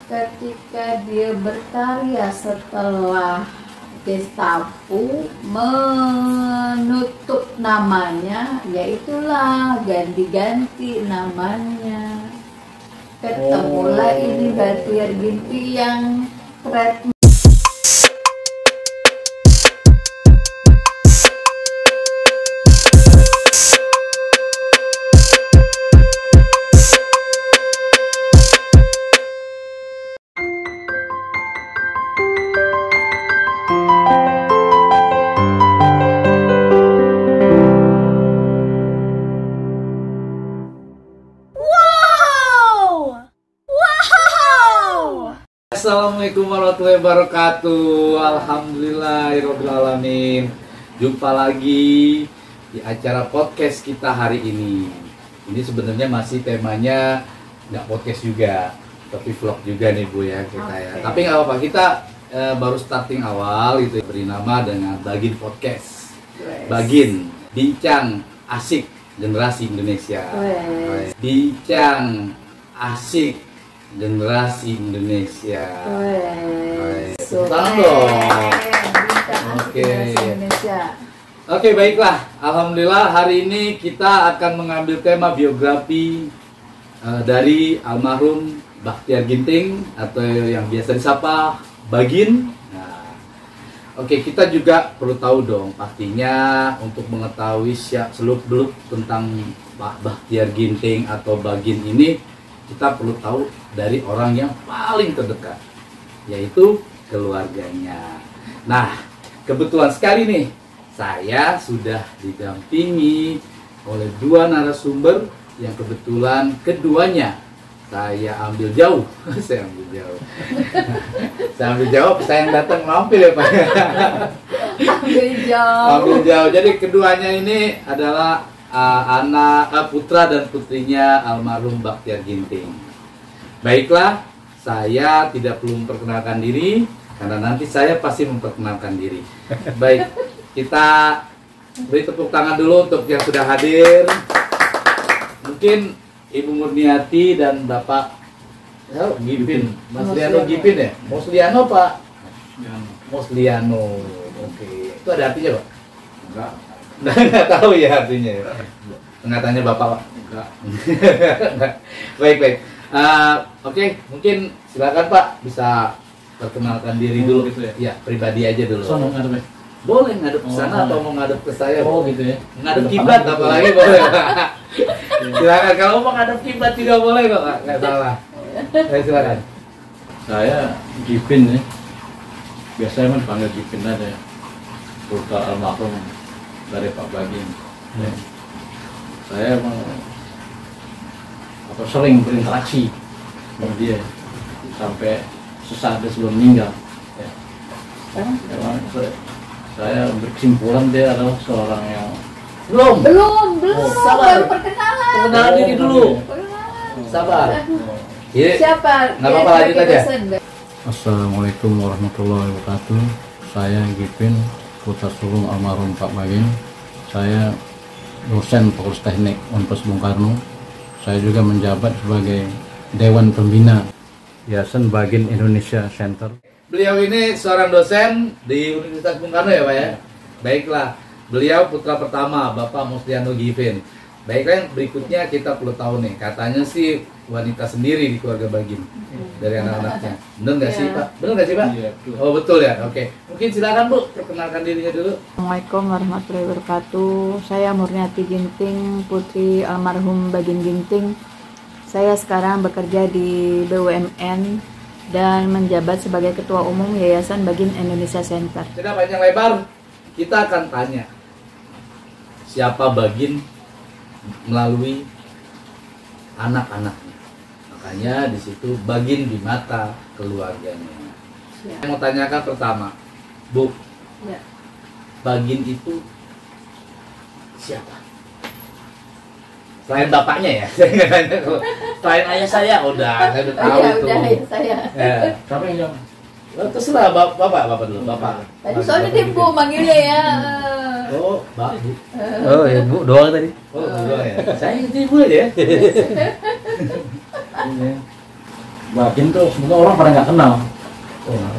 ketika dia berkarya setelah Gestapo menutup namanya, yaitulah ganti-ganti namanya. Ketemulah ini Bahtiar Ginting yang keren. Assalamualaikum warahmatullahi wabarakatuh. Alhamdulillahirabbil alamin. Jumpa lagi di acara podcast kita hari ini. Ini sebenarnya masih temanya nggak podcast juga, tapi vlog juga nih Bu ya kita ya. Tapi nggak apa-apa, kita baru starting awal gitu. Beri nama dengan Bagin Podcast. Bagin, bincang asik generasi Indonesia. Bincang asik generasi Indonesia. Selamat dong. Oke, baiklah. Alhamdulillah hari ini kita akan mengambil tema biografi dari almarhum Bahtiar Ginting atau yang biasa disapa Bagin. Nah, oke, kita juga perlu tahu dong pastinya untuk mengetahui seluk-beluk tentang Pak Bahtiar Ginting atau Bagin ini, kita perlu tahu dari orang yang paling terdekat, yaitu keluarganya. Nah, kebetulan sekali nih, saya sudah didampingi oleh dua narasumber yang kebetulan keduanya saya ambil jauh. Saya ambil jauh. Saya yang datang mampir ya Pak. Ambil jauh. Jadi keduanya ini adalah putra dan putrinya almarhum Bahtiar Ginting. Baiklah, saya tidak perlu memperkenalkan diri karena nanti saya pasti memperkenalkan diri. Baik, kita beri tepuk tangan dulu untuk yang sudah hadir. Mungkin Ibu Murniati dan Bapak Gipin, Mas Liano Gipin ya? Mosliano Pak? Mosliano. Oke, itu ada artinya Pak? Enggak tahu ya artinya ya. Enggak tanya Bapak Pak? Enggak. Baik. Oke, mungkin silakan Pak bisa perkenalkan diri dulu gitu ya. Iya, pribadi aja dulu. Boleh ngadep ke sana atau mau ngadep ke saya? Oh, gitu ya. Ngadep kiblat apalagi boleh. Silakan, kalau mau ngadep kiblat juga boleh kok, enggak salah. Silakan. Saya Gipin ya. Biasanya dipanggil Gipin aja. Putra almarhum dari Pak Bagin. Saya emang sering berinteraksi sama dia sampai sesaat sebelum meninggal. Memang saya berkesimpulan dia adalah seorang yang belum sabar. baru perkenalan. Perkenalan diri dulu. Sabar. Siapa? Nggak apa-apa, lanjut aja. Assalamualaikum warahmatullahi wabarakatuh. Saya Gipin, putra sulung almarhum Pak Bagin. Saya dosen Fakultas Teknik Universitas Bung Karno. Saya juga menjabat sebagai Dewan Pembina Yayasan Bagin Indonesia Center. Beliau ini seorang dosen di Universitas Bung Karno ya Pak ya? Baiklah, beliau putra pertama Bapak Mosliano Gipin. Baiklah, yang berikutnya kita perlu tahu nih, katanya sih wanita sendiri di keluarga Bagin dari anak-anaknya. Benar nggak sih Pak? Benar nggak sih Pak? Iya, betul. Oh betul ya, oke. Mungkin silakan Bu, perkenalkan dirinya dulu. Assalamualaikum warahmatullahi wabarakatuh. Saya Murniati Ginting, putri almarhum Bagin Ginting. Saya sekarang bekerja di BUMN dan menjabat sebagai Ketua Umum Yayasan Bagin Indonesia Center. Tidak panjang lebar, kita akan tanya siapa Bagin melalui anak-anaknya. Makanya di situ Bagin di mata keluarganya. Saya mau tanyakan pertama, Bu, Ya. Bagin itu siapa? Selain bapaknya ya, saya nggak tanya. Selain ayah saya, saya udah tahu itu. Saya. Ya. Siapa yang jawab? Terserah bapak dulu, bapak. Tadi soalnya dia Bu manggilnya ya. Oh, Mbak. Oh ya Bu, doang tadi. Oh, doang ya. Saya ingat ibu aja ya. Bagin tuh sebenarnya orang pada nggak kenal.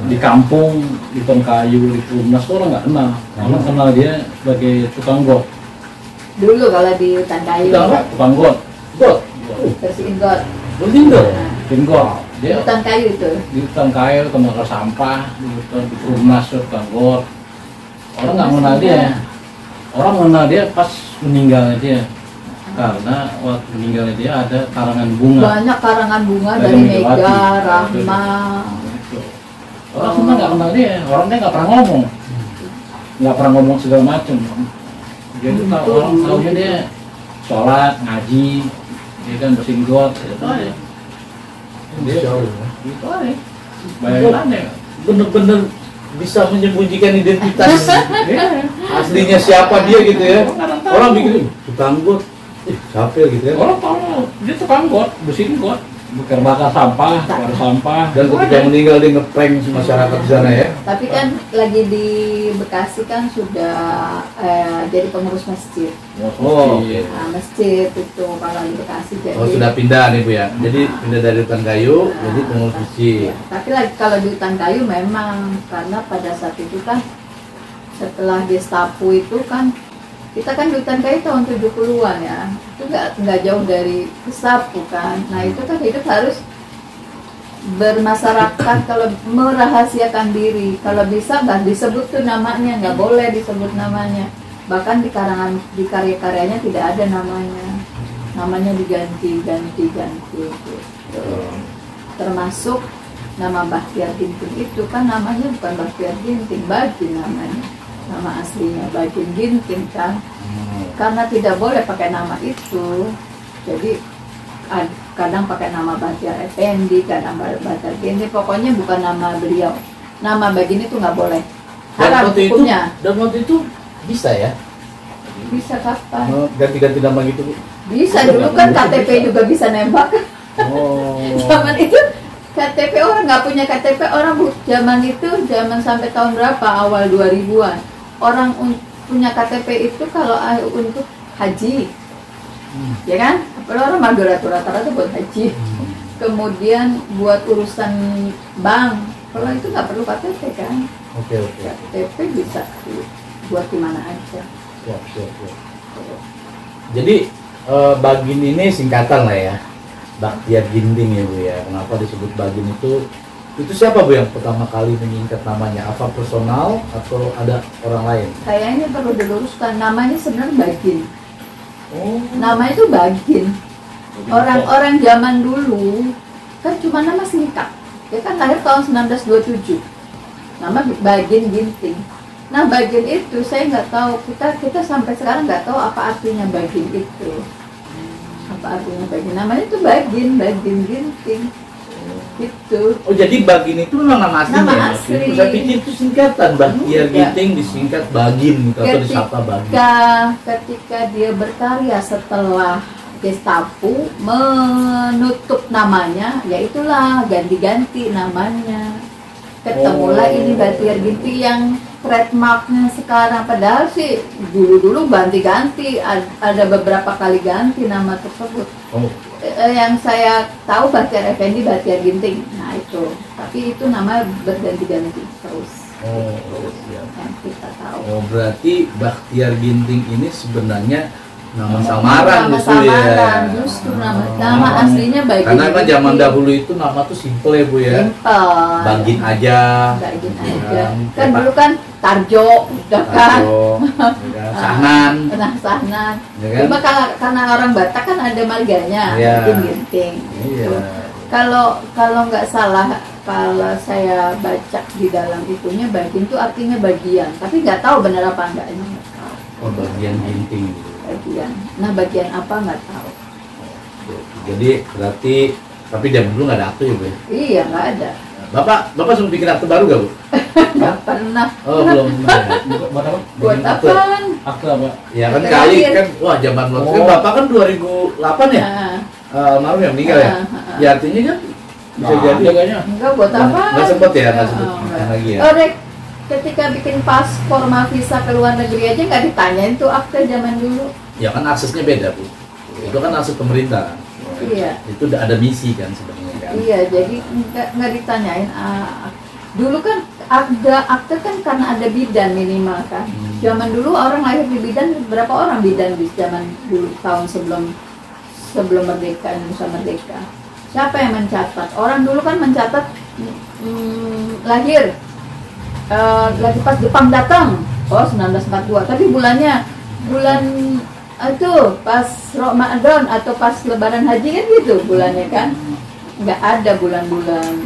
Di kampung, di Tongkayu, di Lumnas tuh orang nggak kenal. Orang kenal dia sebagai tukang got. Dulu kalau di hutan kayu Tukang got. Got. bersihin got. Bersihin got. Bikin got. Di Dia hutan kayu itu. di tukang kayu, tempat sampah, di Lumnas tuh tukang got. Orang nggak mengenal dia. Orang mengenal dia pas meninggalnya dia. Karena waktu meninggalnya dia ada karangan bunga. Banyak karangan bunga Dari dari Megawati. Mega, Rahma. Orang semua nggak kenal dia, orangnya nggak pernah ngomong, nggak pernah ngomong segala macam. Jadi kalau orang tahunya dia sholat, ngaji, dia kan bersihin got, itu aja. Dia itu aja. Bayangannya Bener-bener bisa menyembunyikan identitas aslinya siapa dia gitu ya. Orang bikin tukang got, siapa ya gitu ya. orang tahu dia tukang got, bersihin got, bakar sampah, bakar sampah. Dan ketika meninggal dia ngeprank masyarakat di sana ya. Tapi kan lagi di Bekasi kan sudah jadi pengurus masjid. Oh. Nah, masjid itu kalau di Bekasi jadi. Oh sudah pindah nih Bu ya. Jadi pindah dari hutan kayu jadi pengurus masjid. Ya, tapi lagi kalau di hutan kayu memang karena pada saat itu kan setelah Gestapo itu kan kita kan di hutan kayu tahun 70-an ya, itu nggak jauh dari Gestapo kan. Nah itu kan hidup harus bermasyarakat, kalau merahasiakan diri, kalau bisa nggak disebut tuh namanya, nggak boleh disebut namanya. Bahkan di karangan, di karya-karyanya tidak ada namanya diganti gitu. Termasuk nama Bahtiar Ginting itu kan namanya bukan Bahtiar Ginting, Bagin namanya. Nama aslinya Bagin Ginting kan, karena tidak boleh pakai nama itu, jadi kadang pakai nama Bahtiar Effendi, kadang Bahtiar Ginting, pokoknya bukan nama beliau. Nama Bagin itu nggak boleh, haram hukumnya. Dan waktu itu bisa ya? Bisa kapan? Ganti-ganti nama gitu Bu? Bisa, dulu kan KTP juga bisa nembak. Oh. Zaman itu KTP orang nggak punya KTP orang zaman itu, zaman sampai tahun berapa, awal 2000-an. Orang punya KTP itu kalau untuk haji, ya kan? Kalau orang mah rata-rata buat haji. Kemudian buat urusan bank, kalau itu nggak perlu KTP kan? Oke. KTP bisa buat di mana aja. Siap. Jadi Bagin ini singkatan lah ya, Bahtiar Ginting ya Bu ya. Kenapa disebut Bagin itu siapa Bu yang pertama kali menyingkat namanya? Apa personal atau ada orang lain? Kayaknya perlu diluruskan, namanya sebenarnya Bagin. Oh. Namanya itu Bagin. Orang-orang zaman dulu kan cuma nama singkat. Dia kan lahir tahun 1927. Nama Bagin Ginting. Nah Bagin itu saya nggak tahu, kita sampai sekarang nggak tahu apa artinya Bagin itu. Apa artinya Bagin? Namanya itu Bagin Ginting. Gitu. Oh jadi Bagin itu memang nama aslinya? Nama asli. Saya pikir itu singkatan, Bahtiar Ginting disingkat Bagin atau disapa Bagin. Ketika dia berkarya setelah Gestapo menutup namanya, ya itulah ganti-ganti namanya. Ketemulah ini Bahtiar Ginting yang trademarknya sekarang, padahal sih dulu ganti-ganti, ada beberapa kali ganti nama tersebut. Oh. Yang saya tahu Bahtiar Effendi, Bahtiar Ginting, nah itu, tapi itu nama berganti-ganti terus. Oh, yang kita tahu. Oh berarti Bahtiar Ginting ini sebenarnya nama samaran justru nama aslinya Bagin. Karena kan zaman dahulu itu nama tuh simple ya Bu ya. Simple. Bagin aja. Kan dulu kan Tarjo, udah kan. Sahnan. Nah, Sahnan. Ya kan? Cuma karena orang Batak kan ada marganya, Ya. Ginting. Iya. Kalau nggak salah, kalau saya baca di dalam itunya Bagin itu artinya bagian, tapi nggak tahu benar apa enggaknya. Oh bagian Ginting. Bagian. Nah bagian apa nggak tahu. Jadi berarti tapi zaman dulu nggak ada akte ya Bu ya? Iya nggak ada. Bapak sempat bikin akte baru gak Bu? Nggak pernah. Oh belum. Buat apa? Buat Bikin akte. apaan? Akte apa? Ya kan Akte kali lahir. kan wah zaman dulu kan Oh. Bapak kan 2008 ya? Nah, Almarhum yang meninggal ya? Ya artinya kan bisa jadi kayaknya. enggak buat apa? nggak sempet ya, nggak sempet lagi ya? Oh, Rek, ketika bikin paspor sama visa ke luar negeri aja nggak ditanyain tuh akte zaman dulu. Ya kan aksesnya beda Bu. Itu kan akses pemerintah kan. Iya. Itu udah ada misi kan sebenarnya kan. kan. Iya, jadi nggak ditanyain. Dulu kan ada akte kan karena ada bidan minimal kan. Zaman dulu orang lahir di bidan, berapa orang bidan di zaman dulu tahun sebelum merdeka, Indonesia merdeka. Siapa yang mencatat? Orang dulu kan mencatat lahir lagi pas Jepang datang. Oh, 1942. Tapi bulan itu pas Ramadan atau pas Lebaran Haji kan gitu bulannya kan. Nggak ada bulan-bulan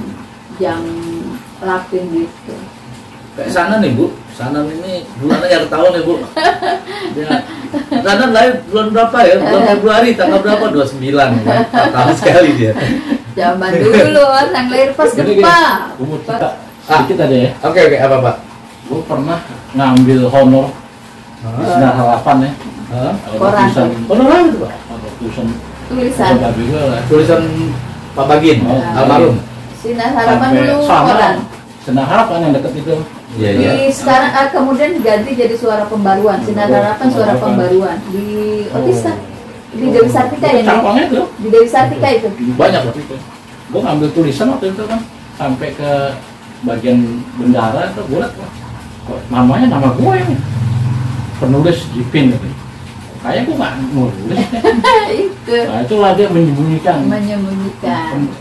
yang lapin gitu. Kayak sana nih Bu, sana ini bulannya yang tahun ya Bu. Ya. Sana lahir bulan berapa ya? Bulan Februari tanggal berapa? 29 ya. Tahun sekali dia. Zaman dulu orang lahir pas gempa. Umur kita sedikit aja ya. Oke, apa Pak? Gue pernah ngambil honor di Sinar Harapan ya. Ada Koran. tulisan, Honor apa itu Pak? ada tulisan Tulisan babi gue lah. Tulisan Pak Bagin, Oh, almarhum. Sinar Harapan Sampai dulu sama. koran. Sinar Harapan yang deket itu. Iya, iya. Di sekarang kemudian diganti jadi Suara Pembaruan. Sinar Harapan Suara Pembaruan di Otista. Di Dewi Sartika ya. Cabangnya itu Di Dewi Sartika itu. banyak waktu itu. Gue ngambil tulisan waktu itu kan sampai ke bagian bendara itu gue liat, wah, kok namanya nama gue ini penulis Jipin gitu. Kayak gue nggak nulis. Itu Nah itulah dia menyembunyikan menyembunyikan.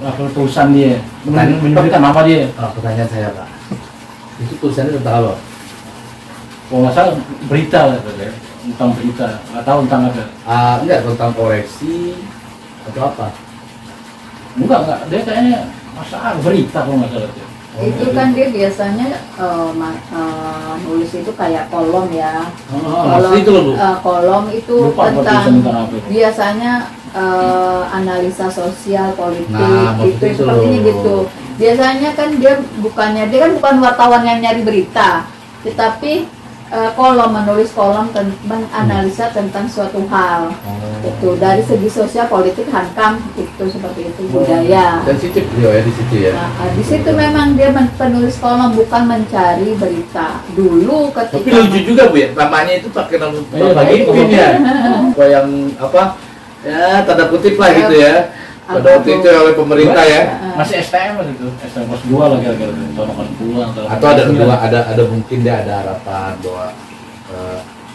apa tulisan dia, menyembunyikan nama dia. Pertanyaan saya Pak, itu tulisannya tentang apa? Kalau nggak salah berita lah ya, tentang berita atau tentang apa? Enggak, tentang koreksi atau apa? Enggak, dia kayaknya masa berita kalau nggak salah. Itu kan dia biasanya nulis itu kayak kolom ya. Kolom itu loh Bu. kolom itu Lupa apa tulisan tentang apa itu. biasanya analisa sosial politik Nah, gitu maksudnya itu sepertinya loh. gitu. Biasanya kan dia kan bukan wartawan yang nyari berita, tetapi kolom menulis kolom menganalisa tentang suatu hal. Itu dari segi sosial, politik, hankam itu seperti itu, budaya. Sensitif beliau ya di situ ya. Nah, di situ memang dia penulis kolom, bukan mencari berita. Dulu Tapi ketika lucu juga Bu ya, namanya itu pakai nama Iya, Pak Bagin ya. Apa yang apa? Ya tanda kutip lah gitu ya. Pada waktu itu oleh pemerintah ya. Masih STM itu, STM kelas 2 lah kira-kira, tahun 80-an Atau ada mungkin dia ada harapan bahwa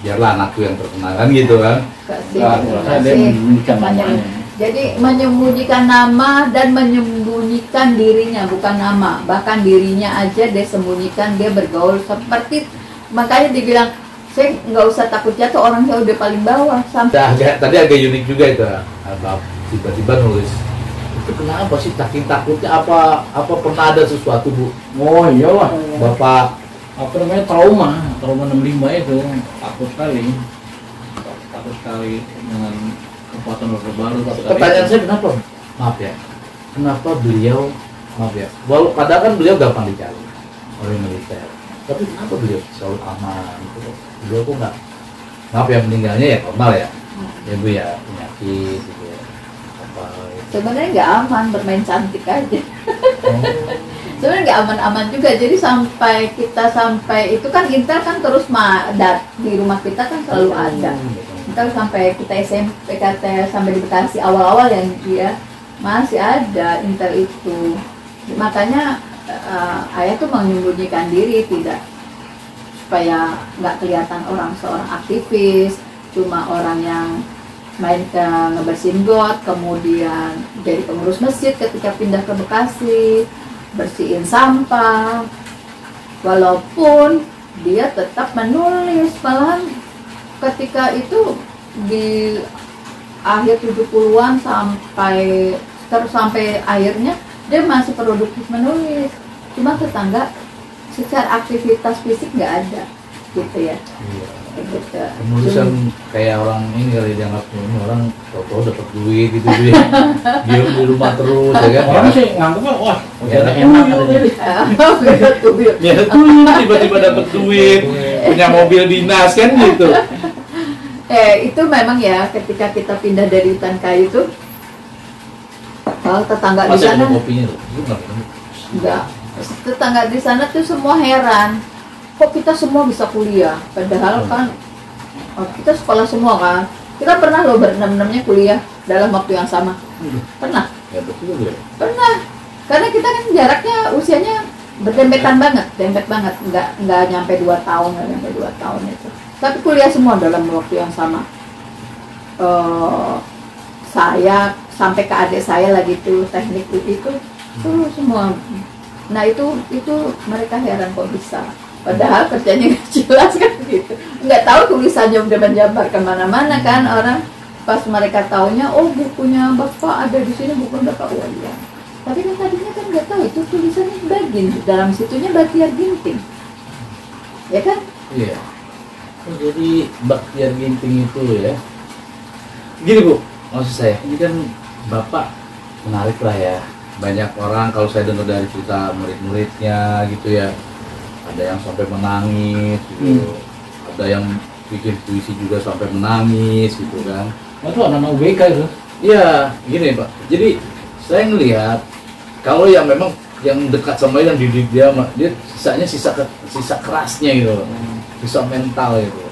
biarlah anakku yang terkenal kan gitu kan. dia menyembunyikan namanya. Jadi menyembunyikan nama dan menyembunyikan dirinya, bukan nama, bahkan dirinya aja dia sembunyikan, dia bergaul seperti, makanya dibilang saya nggak usah takut jatuh, orang saya udah paling bawah sampai. Tadi agak unik juga itu. Tiba-tiba nulis itu kenapa sih saking takutnya, apa pernah ada sesuatu Bu? Oh iyalah, Bapak apa namanya trauma 65 itu takut sekali dengan kekuatan Orde Baru. pertanyaan saya kenapa? Maaf ya. Kenapa beliau padahal kan beliau gampang dicari oleh militer. Tapi kenapa beliau selalu aman gitu? Beliau kok nggak, maaf ya, meninggalnya ya normal ya. Ya Bu ya, penyakit gitu ya. Apa gitu. Sebenarnya nggak aman, bermain cantik aja. Oh. Sebenarnya nggak aman-aman juga. Jadi sampai itu kan Intel kan terus di rumah kita kan selalu ada. Intel sampai kita SMP, sampai di Bekasi awal-awal yang dia masih ada Intel itu. Makanya ayah tuh menyembunyikan diri, tidak supaya nggak kelihatan orang seorang aktivis, cuma orang yang main ke ngebersihin got, kemudian jadi pengurus masjid ketika pindah ke Bekasi, bersihin sampah, walaupun dia tetap menulis. Malahan ketika itu di akhir 70-an sampai akhirnya dia masih produktif menulis, cuma tetangga secara aktivitas fisik nggak ada gitu ya. Iya. Gitu. Penulisan kayak orang ini kali dianggap ini orang tau dapat duit gitu ya. Dia di rumah terus ya kan. Orang sih nganggupnya wah Ya, udah enak katanya. Ya tuh tiba-tiba dapat duit, punya mobil dinas kan gitu. Itu memang ya ketika kita pindah dari hutan kayu itu, tetangga di Masa sana ada kopinya tuh? Itu nggak minum? enggak, tetangga di sana tuh semua heran, kok kita semua bisa kuliah, padahal kan kita sekolah semua kan. Kita pernah loh berenam-enamnya kuliah dalam waktu yang sama, pernah. Ya betul ya. Pernah, karena kita kan jaraknya usianya berdempetan banget, dempet banget, nggak nyampe 2 tahun, nggak nyampe 2 tahun itu. Tapi kuliah semua dalam waktu yang sama. Saya sampai ke adik saya lagi tuh teknik itu semua. Nah itu mereka heran kok bisa. Padahal kerjanya nggak jelas kan gitu. Nggak tahu tulisannya udah menjabar kemana-mana kan orang. Pas mereka taunya, oh bukunya bapak ada di sini, buku bapak, oh iya. Tapi kan tadinya kan nggak tahu itu tulisannya Bagin, dalam situnya Bahtiar Ginting, ya kan? Iya. Oh, jadi Bahtiar Ginting itu ya. Gini Bu, maksud saya, ini kan bapak menarik lah ya. Banyak orang kalau saya dengar dari cerita murid-muridnya gitu ya, ada yang sampai menangis gitu, ada yang bikin puisi juga sampai menangis gitu kan. Itu anak-anak UBK itu. Iya, gini Pak. Jadi saya ngelihat kalau yang memang yang dekat sama dia, yang dididik dia sisanya sisa kerasnya gitu, sisa mental gitu.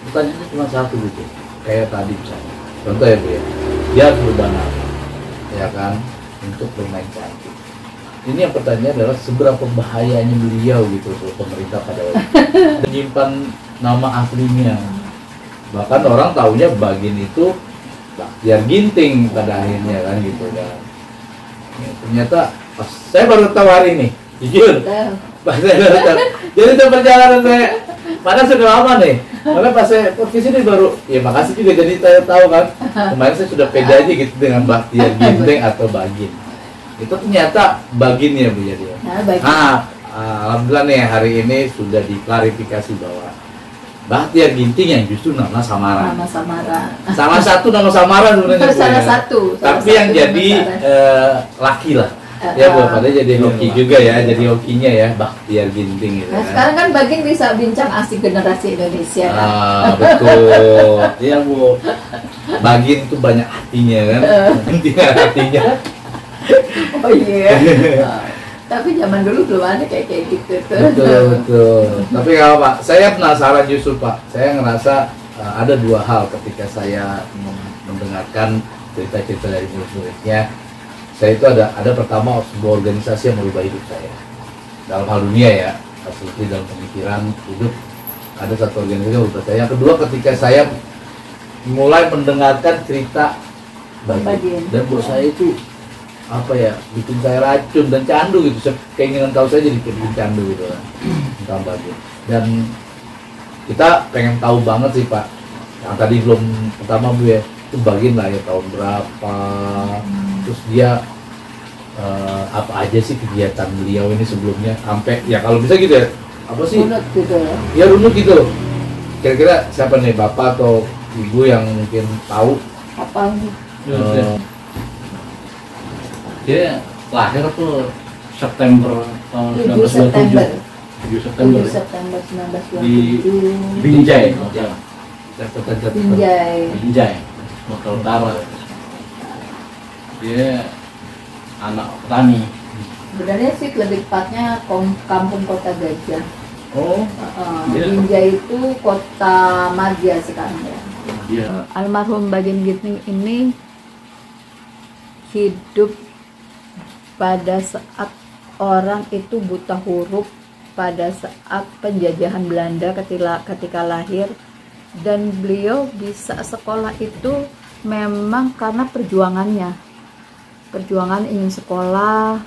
Pertanyaannya cuma satu gitu, kayak tadi misalnya. Contoh ya Bu ya, dia harus berubah nama, ya kan, untuk bermain cantik. Ini yang pertanyaan adalah seberapa bahayanya beliau gitu untuk pemerintah pada waktu itu menyimpan nama aslinya. Bahkan orang taunya Bagin itu Bahtiar Ginting pada akhirnya kan gitu kan. Ya, ternyata pas saya baru tahu hari ini, jujur. Pas saya baru tahu. Jadi itu perjalanan saya, padahal sudah lama nih. Karena pas saya podcast ini baru, ya makasih juga jadi saya tahu kan. Kemarin saya sudah pede aja gitu dengan Bahtiar Ginting atau Bagin. Itu ternyata Bagin ya Bu ya dia. Alhamdulillah nih hari ini sudah diklarifikasi bahwa Bahtiar Ginting yang justru nama samaran. Nama samaran. Salah satu nama samaran sebenarnya. Salah satu. Tapi yang jadi laki lah. Ya Bu, padahal jadi hoki juga ya, jadi hokinya ya Bahtiar Ginting gitu. Nah, sekarang kan Bagin bisa bincang asik generasi Indonesia. Betul. Iya Bu. Bagin tuh banyak hatinya kan. Hatinya. Oh iya. Tapi zaman dulu belum ada kayak gitu tuh. Betul. Tapi kalau Pak, saya penasaran justru Pak. Saya ngerasa ada dua hal ketika saya mendengarkan cerita-cerita dari murid-muridnya. Saya itu ada pertama sebuah organisasi yang merubah hidup saya. Dalam hal dunia ya, seperti dalam pemikiran hidup ada satu organisasi yang merubah saya. Yang kedua ketika saya mulai mendengarkan cerita Bagin. Dan buat saya itu apa ya, bikin saya racun dan candu gitu. Keinginan tahu saya jadi bikin candu gitu kan, tentang Bagin. Dan kita pengen tahu banget sih Pak, yang tadi belum pertama Bu ya, itu Bagin lah ya tahun berapa, terus dia apa aja sih kegiatan beliau ini sebelumnya, sampai ya kalau bisa gitu ya, apa sih runut gitu ya, runut gitu. Kira-kira siapa nih bapak atau ibu yang mungkin tahu apa Dia lahir tuh September tahun 7 September 7 September 7 September 1927 di Binjai, Binjai, Sumatera Utara. Dia anak petani. sebenarnya sih lebih tepatnya kampung Kota Gajah. Oh, Binjai itu kota Madya sekarang ya. dia Almarhum Bagin Ginting ini hidup pada saat orang itu buta huruf, pada saat penjajahan Belanda ketika lahir, dan beliau bisa sekolah itu memang karena perjuangan ingin sekolah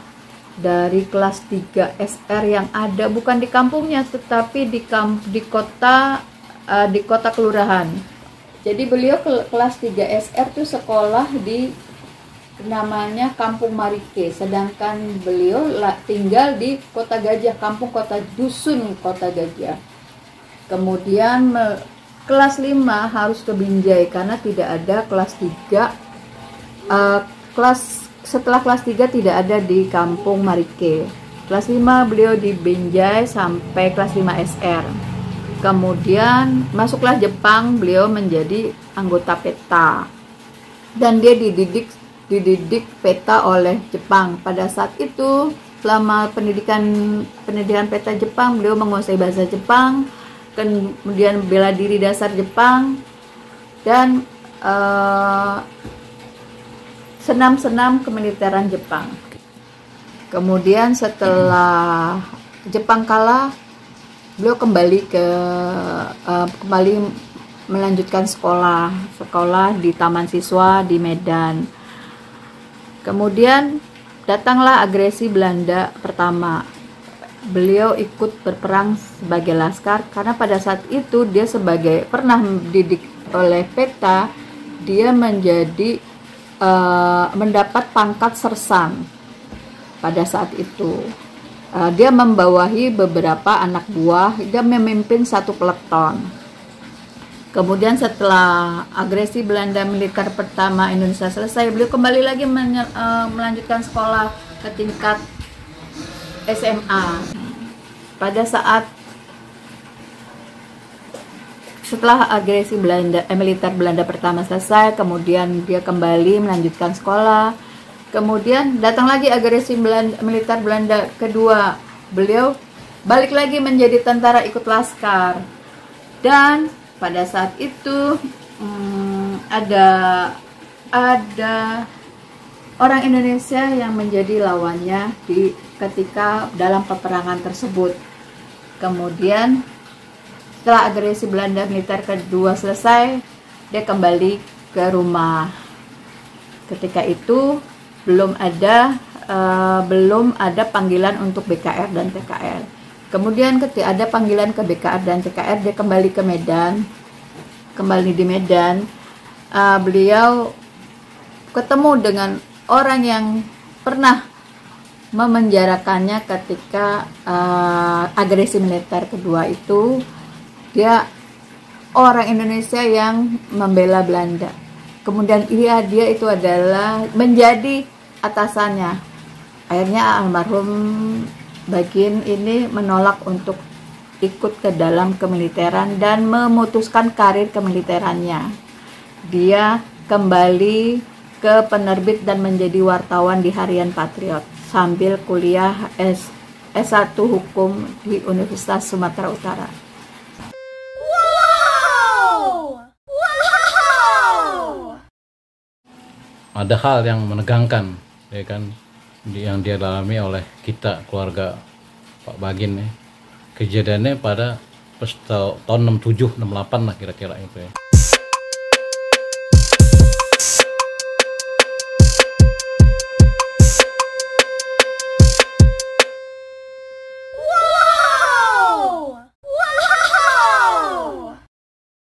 dari kelas 3 SR yang ada bukan di kampungnya tetapi di kota kelurahan. Jadi beliau kelas 3 SR itu sekolah di namanya Kampung Marike, sedangkan beliau tinggal di Kota Gajah, dusun Kota Gajah. Kemudian kelas 5 harus ke Binjai karena tidak ada kelas 3. Setelah kelas 3 tidak ada di Kampung Marike. Kelas 5 beliau di Binjai sampai kelas 5 SR. Kemudian masuklah Jepang, beliau menjadi anggota PETA. Dan dia dididik PETA oleh Jepang. Pada saat itu selama pendidikan PETA Jepang, beliau menguasai bahasa Jepang, kemudian bela diri dasar Jepang, dan senam-senam kemiliteran Jepang. Kemudian setelah Jepang kalah, beliau kembali melanjutkan sekolah di Taman Siswa di Medan. Kemudian datanglah agresi Belanda pertama. Beliau ikut berperang sebagai laskar karena pada saat itu dia pernah dididik oleh PETA, dia mendapat pangkat sersan. Pada saat itu dia membawahi beberapa anak buah, dia memimpin satu peleton. Kemudian setelah agresi Belanda militer pertama Indonesia selesai, beliau kembali lagi melanjutkan sekolah ke tingkat SMA. Pada saat setelah agresi militer Belanda pertama selesai, kemudian dia kembali melanjutkan sekolah. Kemudian datang lagi agresi militer Belanda kedua. Beliau balik lagi menjadi tentara ikut laskar. Dan pada saat itu ada orang Indonesia yang menjadi lawannya ketika dalam peperangan tersebut. Kemudian setelah agresi Belanda militer kedua selesai, dia kembali ke rumah. Ketika itu belum ada panggilan untuk BKR dan TKR. Kemudian ketika ada panggilan ke BKR dan TKR, dia kembali ke Medan. Kembali di Medan, beliau ketemu dengan orang yang pernah memenjarakannya ketika agresi militer kedua itu. Dia orang Indonesia yang membela Belanda. Kemudian dia itu adalah menjadi atasannya. Akhirnya almarhum Bagin ini menolak untuk ikut ke dalam kemiliteran dan memutuskan karir kemiliterannya. Dia kembali ke penerbit dan menjadi wartawan di Harian Patriot sambil kuliah S1 Hukum di Universitas Sumatera Utara. Ada hal yang menegangkan, ya kan, yang dia alami oleh kita keluarga Pak Bagin ya. Kejadiannya pada tahun 67, 68 lah kira-kira itu ya.